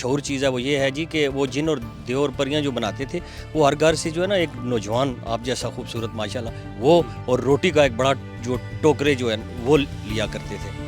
مشہور چیز ہے وہ یہ ہے جی کہ وہ جن اور دیو اور پریاں جو بناتے تھے وہ ہر گھر سے جو ہے نا ایک نوجوان آپ جیسا خوبصورت ماشاءاللہ وہ اور روٹی کا ایک بڑا جو ٹوکرے جو ہے وہ لیا کرتے تھے.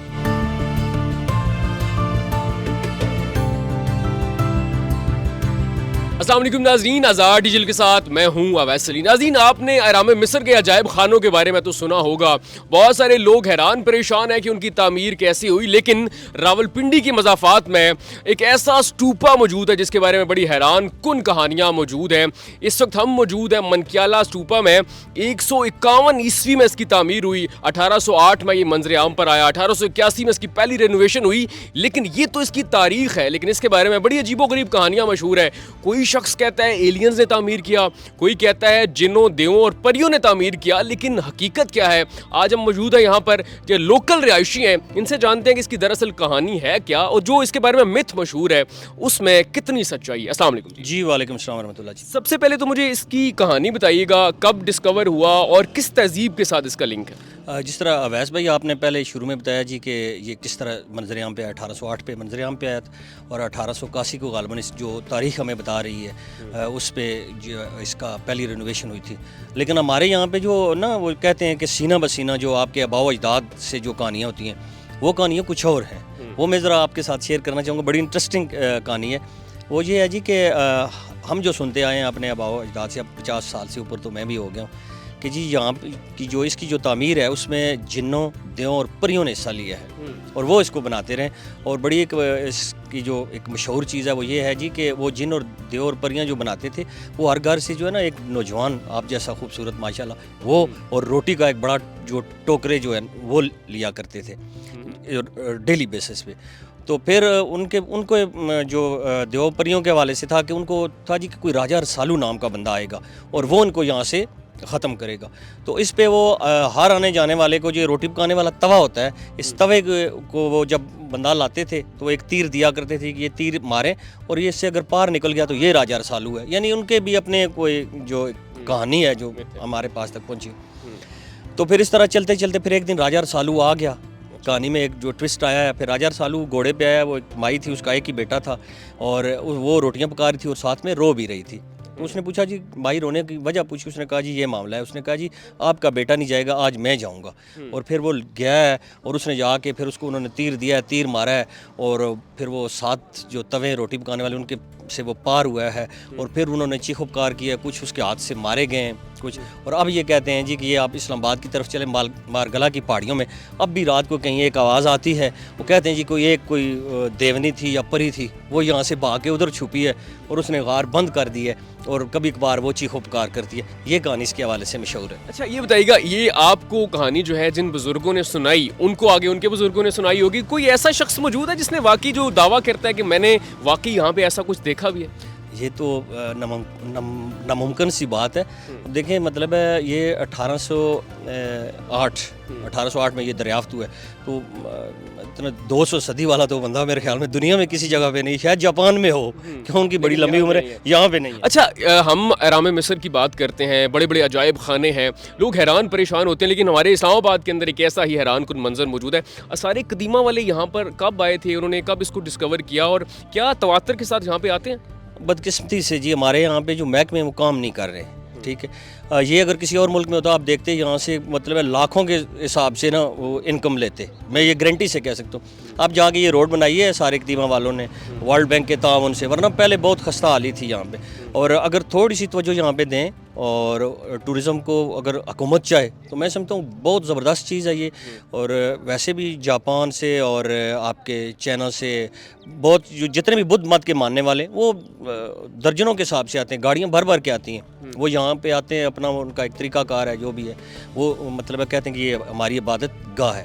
السلام علیکم ناظرین، آزاد ڈیجیٹل کے ساتھ میں ہوں اویس علی. ناظرین، آپ نے اہرام مصر کے عجائب خانوں کے بارے میں تو سنا ہوگا. بہت سارے لوگ حیران پریشان ہیں کہ ان کی تعمیر کیسی ہوئی، لیکن راولپنڈی کی مضافات میں ایک ایسا اسٹوپا موجود ہے جس کے بارے میں بڑی حیران کن کہانیاں موجود ہیں. اس وقت ہم موجود ہیں منکیالہ اسٹوپا میں. 151 عیسوی میں اس کی تعمیر ہوئی، 1808 میں یہ منظر عام پر آیا، 1881 میں اس کی پہلی رینوویشن ہوئی. لیکن یہ تو اس کی تاریخ ہے، لیکن اس کے بارے میں بڑی عجیب و غریب کہانیاں مشہور ہیں. کوئی شخص کہتا ہے ایلینز نے تعمیر کیا، کوئی کہتا ہے جنوں دیووں اور پریوں نے تعمیر کیا. لیکن حقیقت کیا ہے؟ آج ہم موجود ہیں یہاں پر جو لوکل رہائشی ہیں، ان سے جانتے ہیں کہ اس کی دراصل کہانی ہے کیا اور جو اس کے بارے میں مت مشہور ہے اس میں کتنی سچائی ہے. السلام علیکم. جی وعلیکم السلام ورحمۃ اللہ. جی سب سے پہلے تو مجھے اس کی کہانی بتائیے گا، کب ڈسکور ہوا اور کس تہذیب کے ساتھ اس کا لنک ہے؟ جس طرح اویس بھائی آپ نے پہلے شروع میں بتایا جی کہ یہ کس طرح منظر عام پہ 1808 پہ منظر عام پہ آیا تھا اور 1881 کو غالباً اس جو تاریخ ہمیں بتا رہی ہے اس پہ اس کا پہلی رینوویشن ہوئی تھی. لیکن ہمارے یہاں پہ جو نا وہ کہتے ہیں کہ سینہ بسینہ جو آپ کے آباء و اجداد سے جو کہانیاں ہوتی ہیں وہ کہانیاں کچھ اور ہیں. وہ میں ذرا آپ کے ساتھ شیئر کرنا چاہوں گا. بڑی انٹرسٹنگ کہانی ہے. وہ یہ ہے جی کہ ہم جو سنتے آئے ہیں اپنے آباء و اجداد سے، اب 50 سال سے اوپر تو میں بھی ہو گیا ہوں، کہ جی یہاں کی جو اس کی جو تعمیر ہے اس میں جنوں دیوں اور پریوں نے حصہ لیا ہے اور وہ اس کو بناتے رہے. اور بڑی ایک اس کی جو ایک مشہور چیز ہے وہ یہ ہے جی کہ وہ جن اور دیو اور پریاں جو بناتے تھے وہ ہر گھر سے جو ہے نا ایک نوجوان آپ جیسا خوبصورت ماشاءاللہ وہ اور روٹی کا ایک بڑا جو ٹوکرے جو ہے وہ لیا کرتے تھے ڈیلی بیسس پہ. تو پھر ان کو جو دیو پریوں کے حوالے سے تھا کہ ان کو تھا جی کہ کوئی راجہ رسالو نام کا بندہ آئے گا اور وہ ان کو یہاں سے ختم کرے گا. تو اس پہ وہ ہر آنے جانے والے کو جو روٹی پکانے والا توا ہوتا ہے، اس توے کو وہ جب بندہ لاتے تھے تو وہ ایک تیر دیا کرتے تھے کہ یہ تیر مارے اور یہ اس سے اگر پار نکل گیا تو یہ راجہ رسالو ہے. یعنی ان کے بھی اپنے کوئی جو کہانی ہے جو ہمارے پاس تک پہنچی. تو پھر اس طرح چلتے چلتے پھر ایک دن راجہ رسالو آ گیا. کہانی میں ایک جو ٹوسٹ آیا ہے، پھر راجہ رسالو گھوڑے پہ آیا. وہ ایک مائی تھی، اس کا ایک ہی بیٹا تھا اور وہ روٹیاں پکا رہی تھی اور ساتھ میں رو بھی رہی تھی. تو اس نے پوچھا جی مائی رونے کی وجہ پوچھی. اس نے کہا جی یہ معاملہ ہے. اس نے کہا جی آپ کا بیٹا نہیں جائے گا، آج میں جاؤں گا. اور پھر وہ گیا ہے اور اس نے جا کے پھر اس کو انہوں نے تیر دیا ہے، تیر مارا ہے اور پھر وہ 7 جو توے روٹی پکانے والے ان کے سے وہ پار ہوا ہے اور پھر انہوں نے چیخ پکار کیا. کچھ اس کے ہاتھ سے مارے گئے ہیں کچھ. اور اب یہ کہتے ہیں جی کہ یہ آپ اسلام آباد کی طرف چلے مارگلا کی پہاڑیوں میں اب بھی رات کو کہیں ایک آواز آتی ہے. وہ کہتے ہیں جی کوئی دیونی تھی یا پری تھی، وہ یہاں سے بھاگ کے ادھر چھپی ہے اور اس نے غار بند کر دی ہے اور کبھی کبھار وہ چیخ پکار کرتی ہے. یہ کہانی اس کے حوالے سے مشہور ہے. اچھا یہ بتائیے گا، یہ آپ کو کہانی جو ہے جن بزرگوں نے سنائی ان کو آگے ان کے بزرگوں نے سنائی ہوگی، کوئی ایسا شخص موجود ہے جس نے واقعی جو دعویٰ کرتا ہے کہ میں نے واقعی یہاں پہ ایسا کچھ دیکھا بھی ہے؟ یہ تو ناممکن سی بات ہے. دیکھیں مطلب ہے یہ 1808 میں یہ دریافت ہوا ہے. تو اتنا 200 صدی والا تو بندہ میرے خیال میں دنیا میں کسی جگہ پہ نہیں، شاید جاپان میں ہو کیوں ان کی بڑی لمبی عمر ہے، یہاں پہ نہیں ہے. اچھا ہم اہرام مصر کی بات کرتے ہیں، بڑے بڑے عجائب خانے ہیں، لوگ حیران پریشان ہوتے ہیں، لیکن ہمارے اسلام آباد کے اندر ایک ایسا ہی حیران کن منظر موجود ہے. آثار قدیمہ والے یہاں پر کب آئے تھے، انہوں نے کب اس کو ڈسکور کیا اور کیا تواتر کے ساتھ یہاں پہ آتے ہیں؟ بدقسمتی سے جی ہمارے یہاں پہ جو محکمے وہ کام نہیں کر رہے. ٹھیک ہے، یہ اگر کسی اور ملک میں ہوتا آپ دیکھتے یہاں سے مطلب ہے لاکھوں کے حساب سے نا وہ انکم لیتے. میں یہ گارنٹی سے کہہ سکتا ہوں. اب جا کے یہ روڈ بنائی ہے سارے قدیمہ والوں نے ورلڈ بینک کے تعاون سے، ورنہ پہلے بہت خستہ حالی تھی یہاں پہ. اور اگر تھوڑی سی توجہ یہاں پہ دیں اور ٹورزم کو اگر حکومت چاہے تو میں سمجھتا ہوں بہت زبردست چیز ہے یہ. اور ویسے بھی جاپان سے اور آپ کے چائنا سے بہت جتنے بھی بدھ مت کے ماننے والے وہ درجنوں کے حساب سے آتے ہیں، گاڑیاں بھر کے آتی ہیں. وہ یہاں پہ آتے ہیں، اپنا ان کا ایک طریقہ کار ہے جو بھی ہے وہ مطلب ہے کہتے ہیں کہ یہ ہماری عبادت گاہ ہے.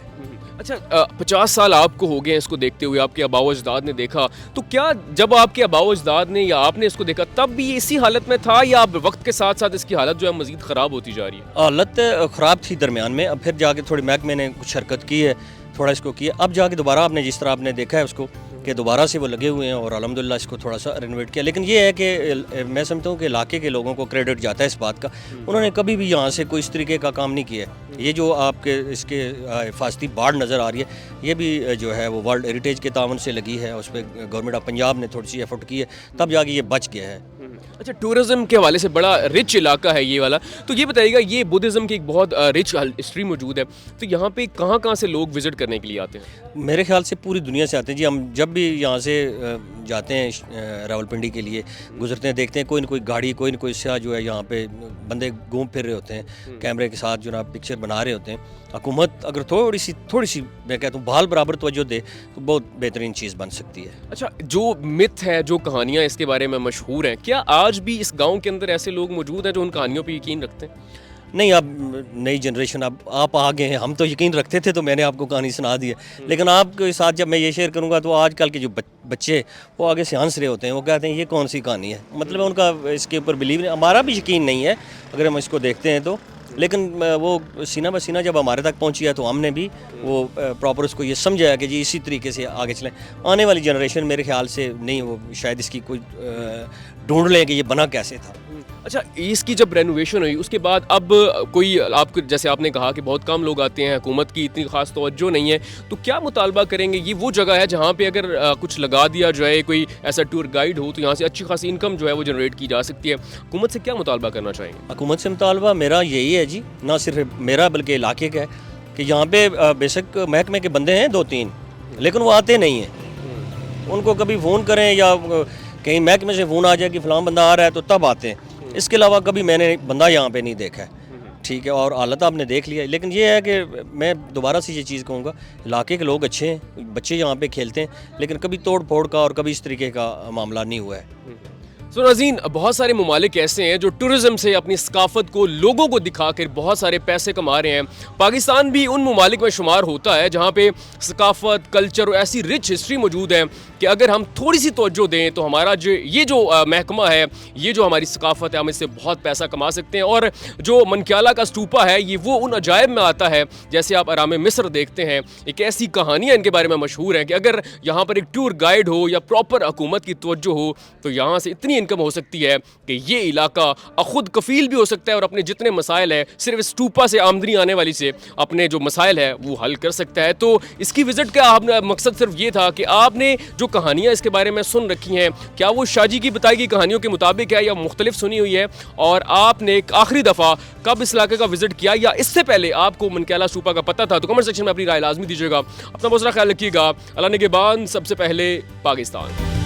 اچھا 50 سال آپ کو ہو گئے ہیں اس کو دیکھتے ہوئے، آپ کے آباء و اجداد نے دیکھا، تو کیا جب آپ کے آباء و اجداد نے یا آپ نے اس کو دیکھا تب بھی اسی حالت میں تھا یا اب وقت کے ساتھ ساتھ اس کی حالت جو ہے مزید خراب ہوتی جا رہی ہے؟ حالت خراب تھی درمیان میں، اب پھر جا کے تھوڑی محکمے نے کچھ حرکت کی ہے، تھوڑا اس کو کیا. اب جا کے دوبارہ آپ نے جس طرح آپ نے دیکھا ہے اس کو کہ دوبارہ سے وہ لگے ہوئے ہیں اور الحمدللہ اس کو تھوڑا سا رینویٹ کیا. لیکن یہ ہے کہ میں سمجھتا ہوں کہ علاقے کے لوگوں کو کریڈٹ جاتا ہے اس بات کا, انہوں نے کبھی بھی یہاں سے کوئی اس طریقے کا کام نہیں کیا ہے. یہ جو آپ کے اس کے حفاظتی باڑ نظر آ رہی ہے, یہ بھی جو ہے وہ ورلڈ ہیریٹیج کے تعاون سے لگی ہے, اس پہ گورنمنٹ آف پنجاب نے تھوڑی سی ایفرٹ کی ہے, تب جا کے یہ بچ گیا ہے. اچھا, ٹورزم کے حوالے سے بڑا رچ علاقہ ہے یہ والا, تو یہ بتائیے گا, یہ بدھزم کی ایک بہت رچ ہسٹری موجود ہے, تو یہاں پہ کہاں کہاں سے لوگ وزٹ کرنے کے لیے آتے ہیں؟ میرے خیال سے پوری دنیا سے آتے ہیں جی. ہم جب بھی یہاں سے جاتے ہیں راولپنڈی کے لیے گزرتے ہیں, دیکھتے ہیں کوئی نہ کوئی گاڑی, کوئی نہ کوئی سیاح جو ہے یہاں پہ بندے گھوم پھر رہے ہوتے ہیں, کیمرے کے ساتھ جو نا پکچر بنا رہے ہوتے ہیں. حکومت اگر تھوڑی سی میں کہتا ہوں بحال برابر توجہ دے تو بہت بہترین چیز بن سکتی ہے. اچھا, جو مت ہے, جو کہانیاں اس کے بارے میں مشہور ہیں, کیا آج بھی اس گاؤں کے اندر ایسے لوگ موجود ہیں جو ان کہانیوں پہ یقین رکھتے ہیں؟ نہیں, اب نئی جنریشن, اب آپ آگے ہیں, ہم تو یقین رکھتے تھے تو میں نے آپ کو کہانی سنا دی ہے, لیکن آپ کے ساتھ جب میں یہ شیئر کروں گا تو آج کل کے جو بچے وہ آگے سے ہنس رہے ہوتے ہیں, وہ کہتے ہیں یہ کون سی کہانی ہے. مطلب ان کا اس کے اوپر بلیو نہیں, ہمارا بھی یقین نہیں ہے اگر ہم اس کو دیکھتے ہیں تو, لیکن وہ سینہ بہ سینہ جب ہمارے تک پہنچی ہے تو ہم نے بھی وہ پراپر اس کو یہ سمجھا ہے کہ جی اسی طریقے سے آگے چلیں. آنے والی جنریشن میرے خیال سے نہیں, وہ شاید اس کی کوئی ڈھونڈ لیں کہ یہ بنا کیسے تھا. اچھا, اس کی جب رینوویشن ہوئی اس کے بعد اب کوئی آپ جیسے آپ نے کہا کہ بہت کم لوگ آتے ہیں, حکومت کی اتنی خاص توجہ نہیں ہے, تو کیا مطالبہ کریں گے؟ یہ وہ جگہ ہے جہاں پہ اگر کچھ لگا دیا جائے, کوئی ایسا ٹور گائیڈ ہو, تو یہاں سے اچھی خاصی انکم جو ہے وہ جنریٹ کی جا سکتی ہے. حکومت سے کیا مطالبہ کرنا چاہیں گے؟ حکومت سے مطالبہ میرا یہی ہے جی, نہ صرف میرا بلکہ علاقے کا ہے, کہ یہاں پہ بیسک محکمے کے بندے ہیں 2-3, لیکن وہ آتے نہیں ہیں. ان کو کبھی فون کریں یا کہیں محکمے سے فون آ جائے کہ فلاں بندہ آ رہا ہے تو تب آتے ہیں. اس کے علاوہ کبھی میں نے بندہ یہاں پہ نہیں دیکھا ہے. ٹھیک ہے, اور حالت آپ نے دیکھ لیا ہے, لیکن یہ ہے کہ میں دوبارہ سے یہ چیز کہوں گا, علاقے کے لوگ اچھے ہیں, بچے یہاں پہ کھیلتے ہیں, لیکن کبھی توڑ پھوڑ کا اور کبھی اس طریقے کا معاملہ نہیں ہوا ہے. سو ناظرین, بہت سارے ممالک ایسے ہیں جو ٹورزم سے اپنی ثقافت کو لوگوں کو دکھا کر بہت سارے پیسے کما رہے ہیں. پاکستان بھی ان ممالک میں شمار ہوتا ہے جہاں پہ ثقافت, کلچر اور ایسی رچ ہسٹری موجود ہے کہ اگر ہم تھوڑی سی توجہ دیں تو ہمارا یہ جو محکمہ ہے, یہ جو ہماری ثقافت ہے, ہم اس سے بہت پیسہ کما سکتے ہیں. اور جو منکیالا کا اسٹوپا ہے, یہ وہ ان عجائب میں آتا ہے, جیسے آپ احرام مصر دیکھتے ہیں, ایک ایسی کہانیاں ان کے بارے میں مشہور ہیں کہ اگر یہاں پر ایک ٹور گائیڈ ہو یا پراپر حکومت کی توجہ ہو تو یہاں سے اتنی انکم ہو سکتی ہے کہ یہ علاقہ خود کفیل بھی ہو سکتا ہے اور اپنے جتنے مسائل ہیں صرف اس ٹوپا سے آمدنی آنے والی سے اپنے جو مسائل ہے وہ حل کر سکتا ہے. تو اس کی وزٹ کا مقصد صرف یہ تھا کہ آپ نے جو کہانیاں اس کے بارے میں سن رکھی ہیں, کیا وہ شاہ جی کی بتائی گئی کہانیوں کے مطابق ہے یا مختلف سنی ہوئی ہے, اور آپ نے ایک آخری دفعہ کب اس علاقے کا وزٹ کیا یا اس سے پہلے آپ کو منکیالا اسٹوپا کا پتہ تھا؟ تو کمنٹ سیکشن میں اپنی رائے لازمی دیجیے گا. اپنا بہت سارا خیال رکھیے گا. اللہ نگہبان. سب سے پہلے پاکستان.